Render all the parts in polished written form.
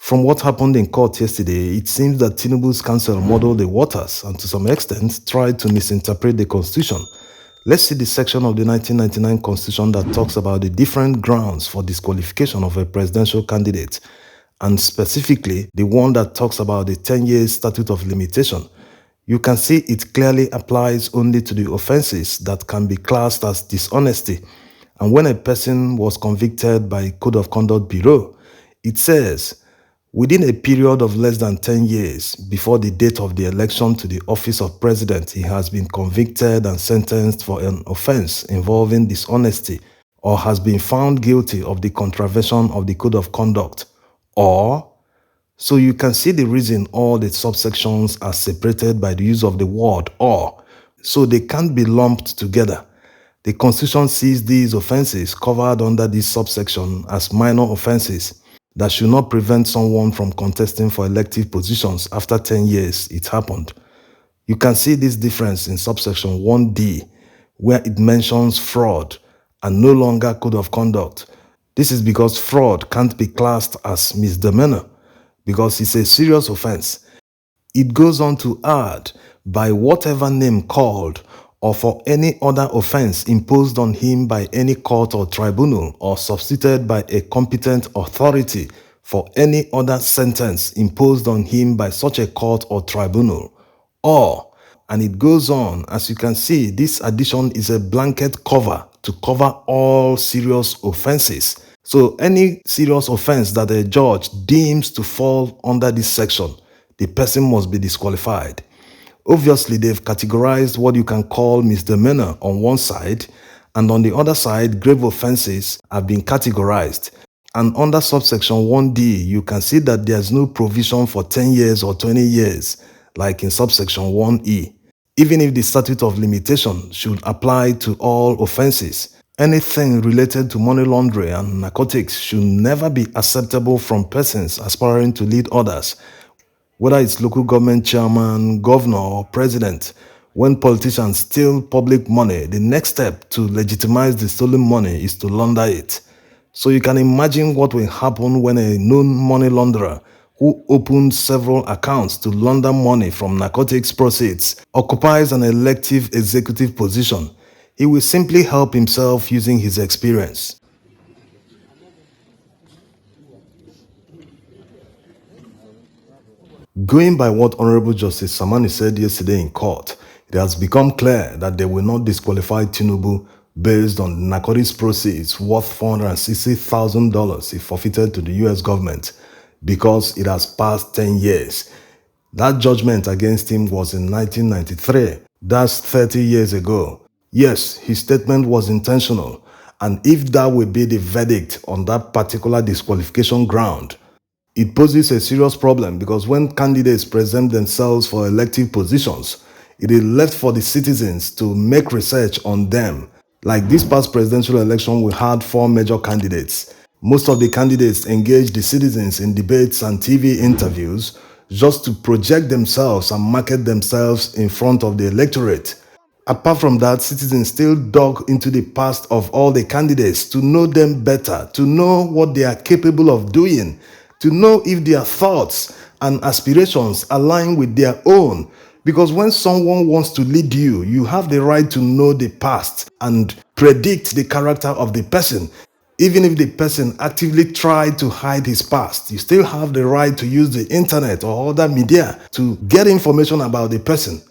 From what happened in court yesterday, it seems that Tinubu's counsel muddled the waters and to some extent tried to misinterpret the constitution. Let's see the section of the 1999 constitution that talks about the different grounds for disqualification of a presidential candidate, and specifically the one that talks about the 10-year statute of limitation. You can see it clearly applies only to the offenses that can be classed as dishonesty. And when a person was convicted by Code of Conduct Bureau, it says, within a period of less than 10 years before the date of the election to the office of president, he has been convicted and sentenced for an offense involving dishonesty or has been found guilty of the contravention of the Code of Conduct. Or, so you can see the reason all the subsections are separated by the use of the word or, so they can't be lumped together. The Constitution sees these offenses covered under this subsection as minor offenses that should not prevent someone from contesting for elective positions after 10 years it happened. You can see this difference in subsection 1D, where it mentions fraud and no longer Code of Conduct. This is because fraud can't be classed as misdemeanor because it's a serious offense. It goes on to add, by whatever name called or for any other offense imposed on him by any court or tribunal or substituted by a competent authority for any other sentence imposed on him by such a court or tribunal. Or, and it goes on, as you can see, this addition is a blanket cover to cover all serious offenses. So any serious offense that a judge deems to fall under this section, the person must be disqualified. Obviously, they've categorized what you can call misdemeanor on one side, and on the other side, grave offenses have been categorized. And under subsection 1D, you can see that there's no provision for 10 years or 20 years, like in subsection 1E. Even if the statute of limitation should apply to all offenses, anything related to money laundering and narcotics should never be acceptable from persons aspiring to lead others, whether it's local government chairman, governor, or president. When politicians steal public money, the next step to legitimize the stolen money is to launder it. So you can imagine what will happen when a known money launderer who opened several accounts to launder money from narcotics proceeds occupies an elective executive position. He will simply help himself using his experience. Going by what Honorable Justice Samani said yesterday in court, it has become clear that they will not disqualify Tinubu based on narcotics proceeds worth $460,000 he forfeited to the US government because it has passed 10 years. That judgment against him was in 1993. That's 30 years ago. Yes, his statement was intentional, and if that will be the verdict on that particular disqualification ground, it poses a serious problem because when candidates present themselves for elective positions, it is left for the citizens to make research on them. Like this past presidential election, we had 4 major candidates. Most of the candidates engaged the citizens in debates and TV interviews just to project themselves and market themselves in front of the electorate. Apart from that, citizens still dug into the past of all the candidates to know them better, to know what they are capable of doing, to know if their thoughts and aspirations align with their own. Because when someone wants to lead you, you have the right to know the past and predict the character of the person. Even if the person actively tried to hide his past, you still have the right to use the internet or other media to get information about the person.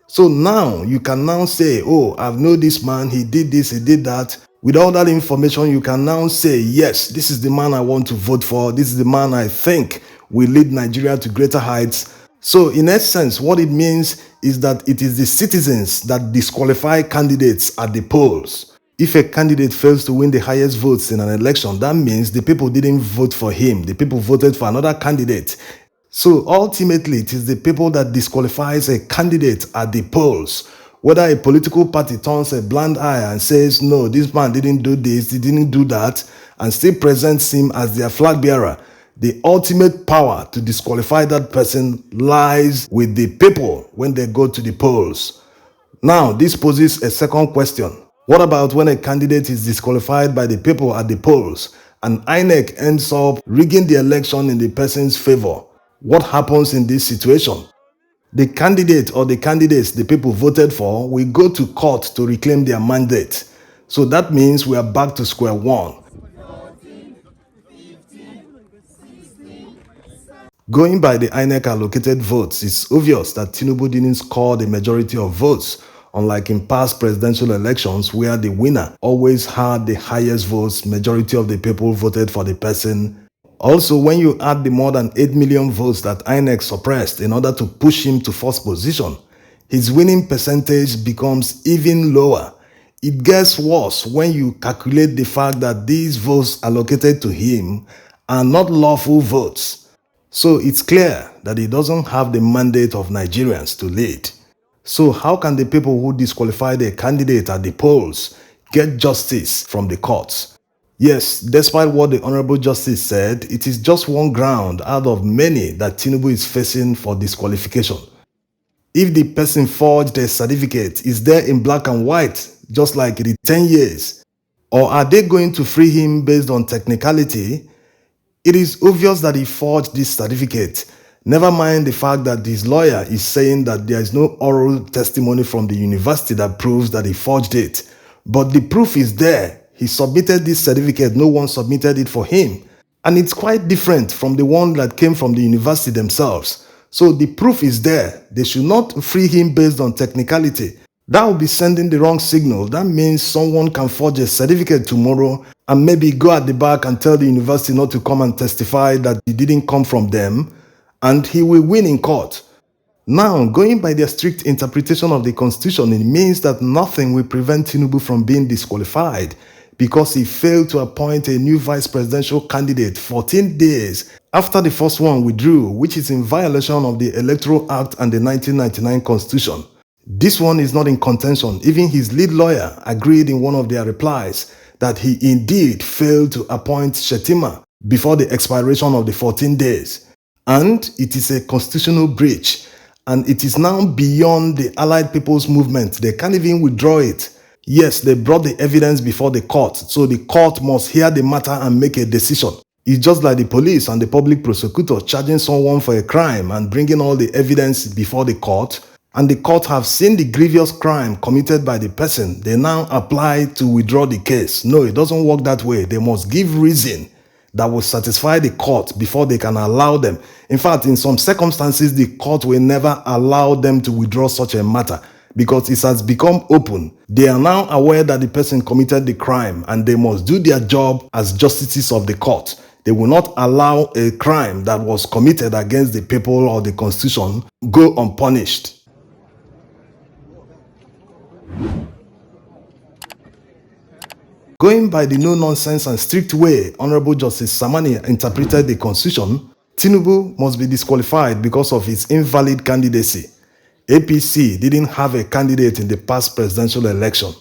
So now you can now say, oh, I've known this man, he did this, he did that. With all that information, you can now say, yes, this is the man I want to vote for. This is the man I think will lead Nigeria to greater heights. So in essence, what it means is that it is the citizens that disqualify candidates at the polls. If a candidate fails to win the highest votes in an election, that means the people didn't vote for him. The people voted for another candidate. So ultimately, it is the people that disqualifies a candidate at the polls. Whether a political party turns a blind eye and says, no, this man didn't do this, he didn't do that, and still presents him as their flag bearer, the ultimate power to disqualify that person lies with the people when they go to the polls. Now, this poses a second question. What about when a candidate is disqualified by the people at the polls and INEC ends up rigging the election in the person's favor, what happens in this situation? The candidate or the candidates the people voted for will go to court to reclaim their mandate. So that means we are back to square one. Going by the INEC allocated votes, it's obvious that Tinubu didn't score the majority of votes, unlike in past presidential elections where the winner always had the highest votes, majority of the people voted for the person. Also, when you add the more than 8 million votes that INEC suppressed in order to push him to first position, his winning percentage becomes even lower. It gets worse when you calculate the fact that these votes allocated to him are not lawful votes. So it's clear that he doesn't have the mandate of Nigerians to lead. So how can the people who disqualified a candidate at the polls get justice from the courts? Yes, despite what the Honorable Justice said, it is just one ground out of many that Tinubu is facing for disqualification. If the person forged a certificate, is there in black and white, just like the 10 years? Or are they going to free him based on technicality? It is obvious that he forged this certificate. Never mind the fact that his lawyer is saying that there is no oral testimony from the university that proves that he forged it. But the proof is there. He submitted this certificate, no one submitted it for him. And it's quite different from the one that came from the university themselves. So the proof is there. They should not free him based on technicality. That would be sending the wrong signal. That means someone can forge a certificate tomorrow and maybe go at the back and tell the university not to come and testify that it didn't come from them, and he will win in court. Now, going by their strict interpretation of the Constitution, it means that nothing will prevent Tinubu from being disqualified because he failed to appoint a new vice presidential candidate 14 days after the first one withdrew, which is in violation of the Electoral Act and the 1999 Constitution. This one is not in contention. Even his lead lawyer agreed in one of their replies that he indeed failed to appoint Shetima before the expiration of the 14 days. And it is a constitutional breach. And it is now beyond the Allied People's Movement. They can't even withdraw it. Yes, they brought the evidence before the court, so the court must hear the matter and make a decision. It's just like the police and the public prosecutor charging someone for a crime and bringing all the evidence before the court, and the court have seen the grievous crime committed by the person. They now apply to withdraw the case. No, it doesn't work that way. They must give reason that will satisfy the court before they can allow them. In fact, in some circumstances, the court will never allow them to withdraw such a matter because it has become open. They are now aware that the person committed the crime and they must do their job as justices of the court. They will not allow a crime that was committed against the people or the constitution go unpunished. Going by the no-nonsense and strict way Honorable Justice Samani interpreted the Constitution, Tinubu must be disqualified because of his invalid candidacy. APC didn't have a candidate in the past presidential election.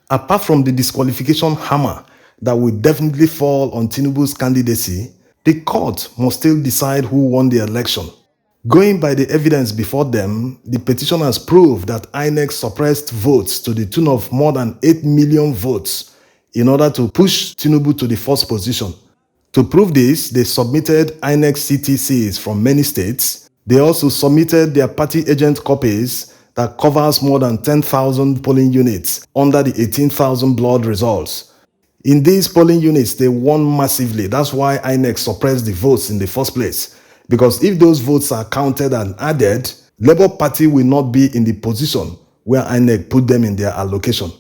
Apart from the disqualification hammer that will definitely fall on Tinubu's candidacy, the court must still decide who won the election. Going by the evidence before them, the petitioners proved that INEC suppressed votes to the tune of more than 8 million votes in order to push Tinubu to the first position. To prove this, they submitted INEC CTCs from many states. They also submitted their party agent copies that covers more than 10,000 polling units under the 18,000 blood results. In these polling units, they won massively. That's why INEC suppressed the votes in the first place. Because if those votes are counted and added, Labour Party will not be in the position where INEC put them in their allocation.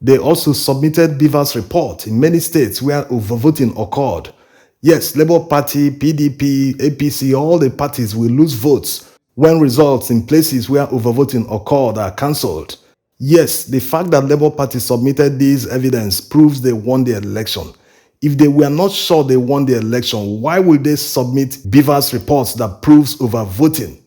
They also submitted Beaver's report in many states where overvoting occurred. Yes, Labour Party, PDP, APC, all the parties will lose votes when results in places where overvoting occurred are cancelled. Yes, the fact that Labour Party submitted this evidence proves they won the election. If they were not sure they won the election, why would they submit Beaver's reports that proves overvoting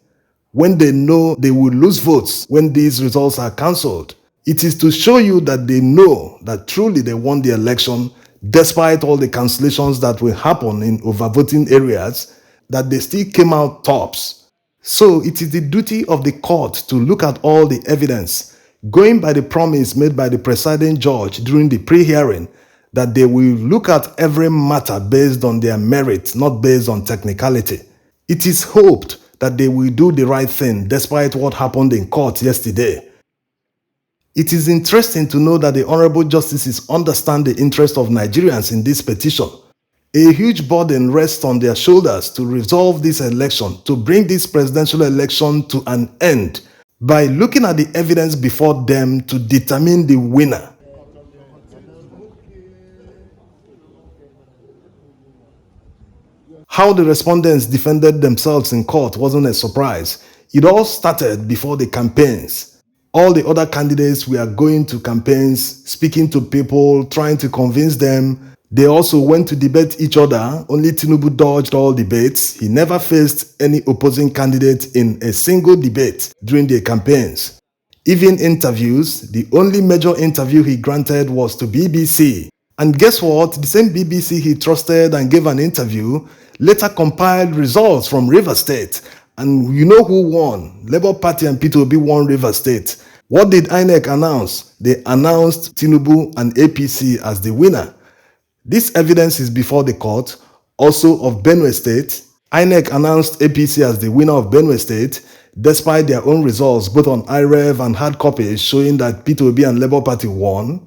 when they know they will lose votes when these results are cancelled? It is to show you that they know that truly they won the election despite all the cancellations that will happen in overvoting areas, that they still came out tops. So it is the duty of the court to look at all the evidence, going by the promise made by the presiding judge during the pre-hearing that they will look at every matter based on their merit, not based on technicality. It is hoped that they will do the right thing despite what happened in court yesterday. It is interesting to know that the Honorable Justices understand the interest of Nigerians in this petition. A huge burden rests on their shoulders to resolve this election, to bring this presidential election to an end by looking at the evidence before them to determine the winner. How the respondents defended themselves in court wasn't a surprise. It all started before the campaigns. All the other candidates were going to campaigns, speaking to people, trying to convince them. They also went to debate each other. Only Tinubu dodged all debates. He never faced any opposing candidate in a single debate during their campaigns. Even interviews, the only major interview he granted was to BBC. And guess what? The same BBC he trusted and gave an interview later compiled results from Rivers State. And you know who won? Labour Party and P2B won Rivers State. What did INEC announce? They announced Tinubu and APC as the winner. This evidence is before the court, also of Benue State. INEC announced APC as the winner of Benue State, despite their own results, both on IREV and hard copies, showing that P2B and Labour Party won.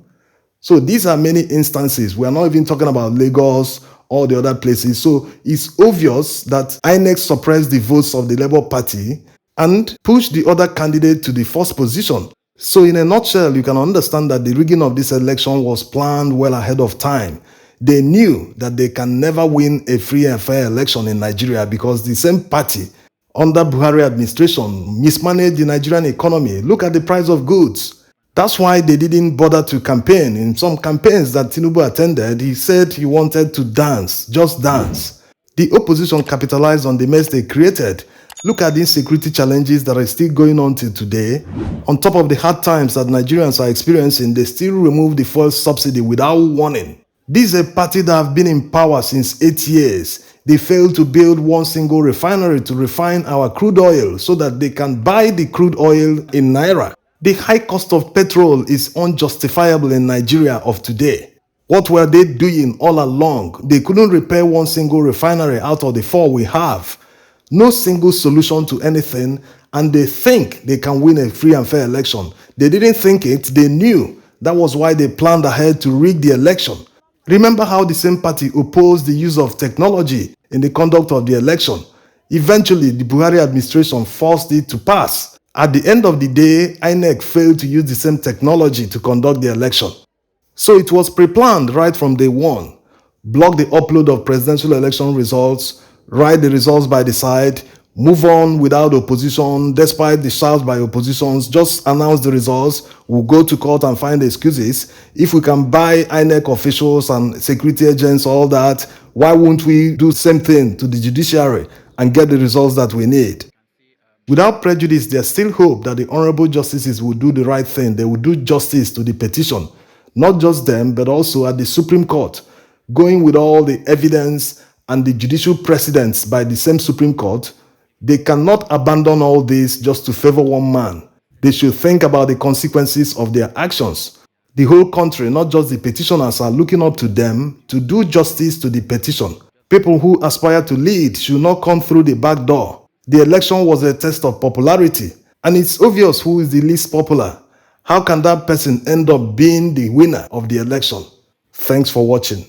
So these are many instances. We are not even talking about Lagos or the other places. So it's obvious that INEC suppressed the votes of the Labour Party and pushed the other candidate to the first position. So in a nutshell, you can understand that the rigging of this election was planned well ahead of time. They knew that they can never win a free and fair election in Nigeria because the same party under Buhari administration mismanaged the Nigerian economy. Look at the price of goods. That's why they didn't bother to campaign. In some campaigns that Tinubu attended, he said he wanted to dance, just dance. The opposition capitalized on the mess they created. Look at the insecurity challenges that are still going on till today. On top of the hard times that Nigerians are experiencing, they still remove the fuel subsidy without warning. This is a party that have been in power since 8 years. They failed to build one single refinery to refine our crude oil so that they can buy the crude oil in Naira. The high cost of petrol is unjustifiable in Nigeria of today. What were they doing all along? They couldn't repair one single refinery out of the 4 we have. No single solution to anything, and they think they can win a free and fair election. They didn't think it, they knew. That was why they planned ahead to rig the election. Remember how the same party opposed the use of technology in the conduct of the election. Eventually, the Buhari administration forced it to pass. At the end of the day, INEC failed to use the same technology to conduct the election. So it was pre-planned right from day one. Block the upload of presidential election results, write the results by the side, move on without opposition, despite the shouts by oppositions, just announce the results, we'll go to court and find excuses. If we can buy INEC officials and security agents, all that, why won't we do the same thing to the judiciary and get the results that we need? Without prejudice, there's still hope that the honorable justices will do the right thing. They will do justice to the petition. Not just them, but also at the Supreme Court, going with all the evidence and the judicial precedents by the same Supreme Court. They cannot abandon all this just to favor one man. They should think about the consequences of their actions. The whole country, not just the petitioners, are looking up to them to do justice to the petition. People who aspire to lead should not come through the back door. The election was a test of popularity, and it's obvious who is the least popular. How can that person end up being the winner of the election? Thanks for watching.